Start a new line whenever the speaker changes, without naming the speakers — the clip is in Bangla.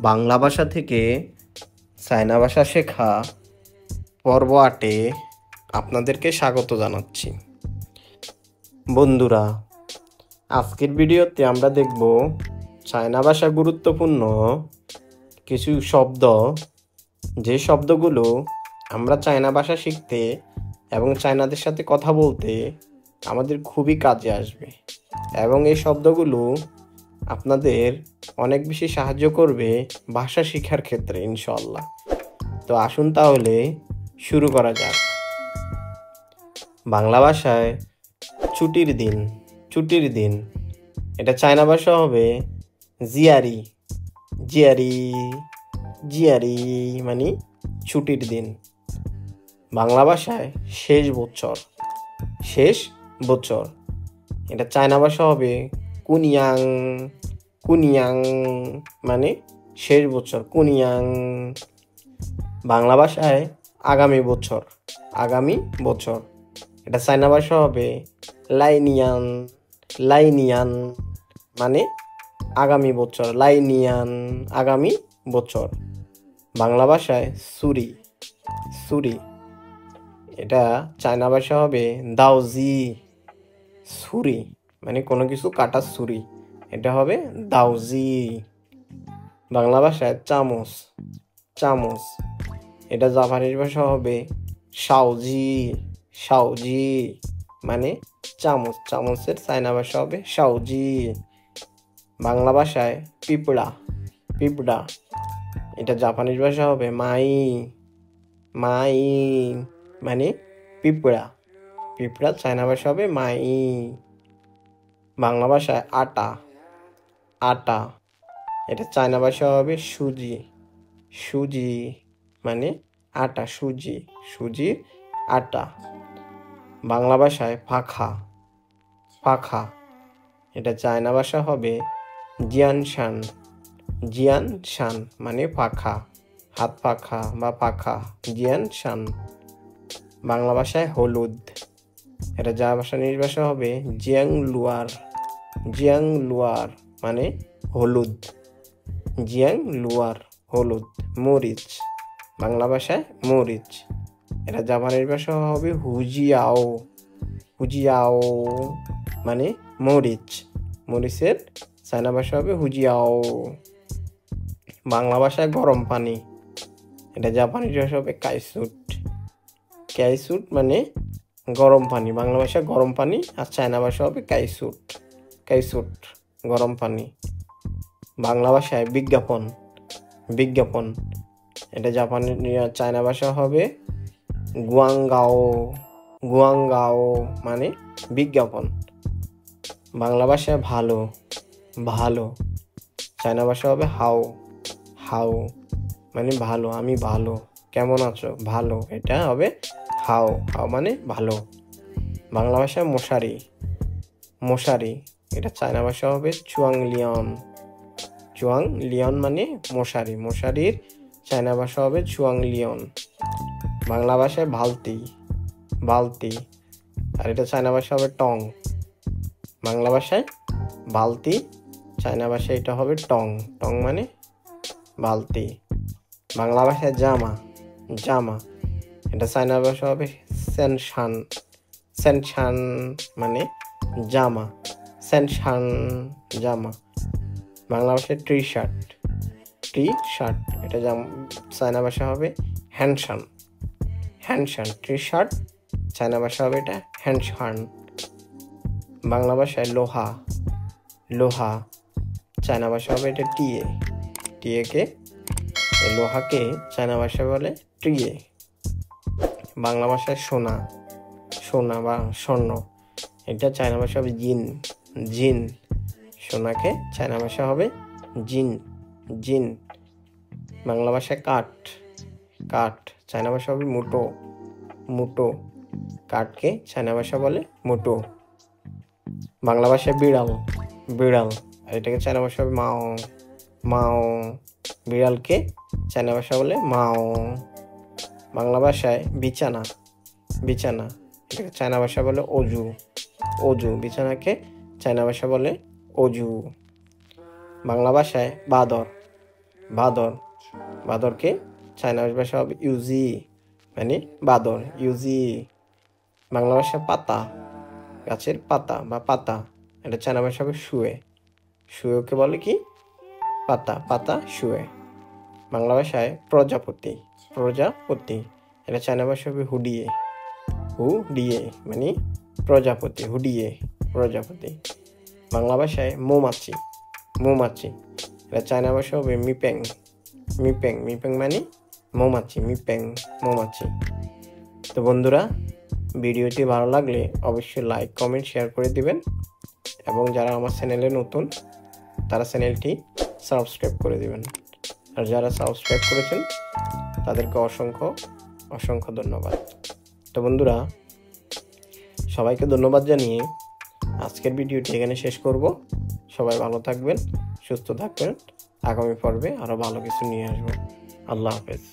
বাংলা ভাষা থেকে চায়না ভাষা শেখা পর্ব ৮-এ আপনাদেরকে স্বাগত জানাচ্ছি। বন্ধুরা, আজকের ভিডিওতে আমরা দেখব চায়না ভাষা গুরুত্বপূর্ণ কিছু শব্দ, যে শব্দগুলো আমরা চায়না ভাষা শিখতে এবং চায়নাদের সাথে কথা বলতে আমাদের খুবই কাজে আসবে এবং এই শব্দগুলো আপনাদের অনেক বেশি সাহায্য করবে ভাষা শেখার ক্ষেত্রে ইনশাআল্লাহ। তো আসুন তাহলে শুরু করা যাক। বাংলা ভাষায় ছুটির দিন, এটা চায়না ভাষা হবে জিয়ারি। জিয়ারি মানে ছুটির দিন। বাংলা ভাষায় শেষ বছর, এটা চায়না ভাষা হবে কুনিয়াং মানে শেষ বছর, কুনিয়াং। বাংলা ভাষায় আগামী বছর, এটা চায়না ভাষা হবে লাইনিয়ান মানে আগামী বছর। বাংলা ভাষায় ছুরি, এটা চায়না ভাষা হবে দাওজি। ছুরি মানে কোনো কিছু কাটার ছুরি, এটা হবে দাওজি। বাংলা ভাষায় চামচ, এটা জাপানিজ ভাষা হবে শাওজি মানে চামচের চায়না ভাষা হবে শাওজি। বাংলা ভাষায় পিঁপড়া, এটা জাপানিজ ভাষা হবে মাই মানে পিঁপড়া চায়না ভাষা হবে মাই। বাংলা ভাষায় আটা, এটা চায়না ভাষা হবে সুজি মানে আটা, সুজি আটা। বাংলা ভাষায় পাখা, এটা চায়না ভাষা হবে জিয়ানশান মানে পাখা, হাত পাখা বা পাখা, জিয়ানশান। বাংলা ভাষায় হলুদ, এটা জাপানিজ ভাষা হবে জিয়াংলুয়ার মানে হলুদ, হলুদ। মরিচ, বাংলা ভাষায় মরিচ, এটা জাপানিজ ভাষা হবে হুজিয়াও মানে মরিচের চায়না ভাষা হবে হুজিয়াও। বাংলা ভাষায় গরম পানি, এটা জাপানিজ ভাষা হবে কাইসুট মানে গরম পানি। বাংলা ভাষায় গরম পানি আর চায়না ভাষা হবে কাইসুট গরম পানি। বাংলা ভাষায় বিজ্ঞাপন, এটা চায়না ভাষা হবে গুয়াংগাও মানে বিজ্ঞাপন। বাংলা ভাষায় ভালো, চায়না ভাষা হবে হাও মানে ভালো, আমি ভালো, কেমন আছো, ভালো, এটা হবে হাও মানে ভালো। বাংলা ভাষায় মশারি, এটা চায়না ভাষা হবে চুয়াংলিয়ন মানে মশারির চায়না ভাষা হবে চুয়াংলিয়ন। বাংলা ভাষায় বালতি, আর এটা চায়না ভাষা হবে টং। বাংলা ভাষায় বালতি, চায়না ভাষায় এটা হবে টং মানে বালতি। বাংলা ভাষায় জামা, এটা চায়না ভাষা হবে সেনশান মানে জামা, জামা। বাংলা ভাষায় টি শার্ট, এটা চায়না ভাষা হবে হ্যান্ডশান, টি শার্ট, চায়না ভাষা হবে এটা হ্যান্ডশান। বাংলা ভাষায় লোহা, চায়না ভাষা হবে এটা লোহাকে চায়না ভাষা বলে টিয়ে। বাংলা ভাষায় সোনা বা স্বর্ণ, এটা চায়না ভাষা হবে জিন, সোনাকে চায়না ভাষা হবে জিন। বাংলা ভাষায় কাঠ, চায়না ভাষা হবে মুটো, কাঠকে চায়না ভাষা বলে মুটো। বাংলা ভাষায় বিড়াল, এটাকে চায়না ভাষা হবে মাও, বিড়ালকে চায়না ভাষা বলে মাও। বাংলা ভাষায় বিছানা, এটাকে চায়না ভাষা বলে অজু, বিছানাকে চায়না ভাষা বলে অজু। বাংলা ভাষায় বাদর। বাদরকে চায়না ভাষা হবে ইউজি, মানে বাদর, ইউজি। বাংলা ভাষা পাতা, গাছের পাতা বা পাতা, এটা চায়না ভাষা হবে শুয়ে। শুয়েকে বলে কি? পাতা, পাতা শুয়ে। বাংলা ভাষায় প্রজাপতি, প্রজাপতি, এটা চায়না ভাষা হবে হুডিয়ে, হুডিয়ে মানে প্রজাপতি, হুডিয়ে প্রজাপতি। বাংলা ভাষায় মৌমাছি, মৌমাছি, এটা চায়না ভাষা হবে মিপেং, মিপেং, মিপেং মানে মৌমাছি, মিপেং মৌমাছি। তো বন্ধুরা, ভিডিওটি ভালো লাগলে অবশ্যই লাইক, কমেন্ট, শেয়ার করে দিবেন এবং যারা আমার চ্যানেলে নতুন তারা চ্যানেলটি সাবস্ক্রাইব করে দিবেন। আর যারা সাবস্ক্রাইব করেছেন তাদেরকে অসংখ্য অসংখ্য ধন্যবাদ। তো বন্ধুরা, সবাইকে ধন্যবাদ জানিয়ে আজকের ভিডিওটি এখানে শেষ করব। সবাই ভালো থাকবেন, সুস্থ থাকবেন। আগামী পর্বে আরও ভালো কিছু নিয়ে আসবো। আল্লাহ হাফেজ।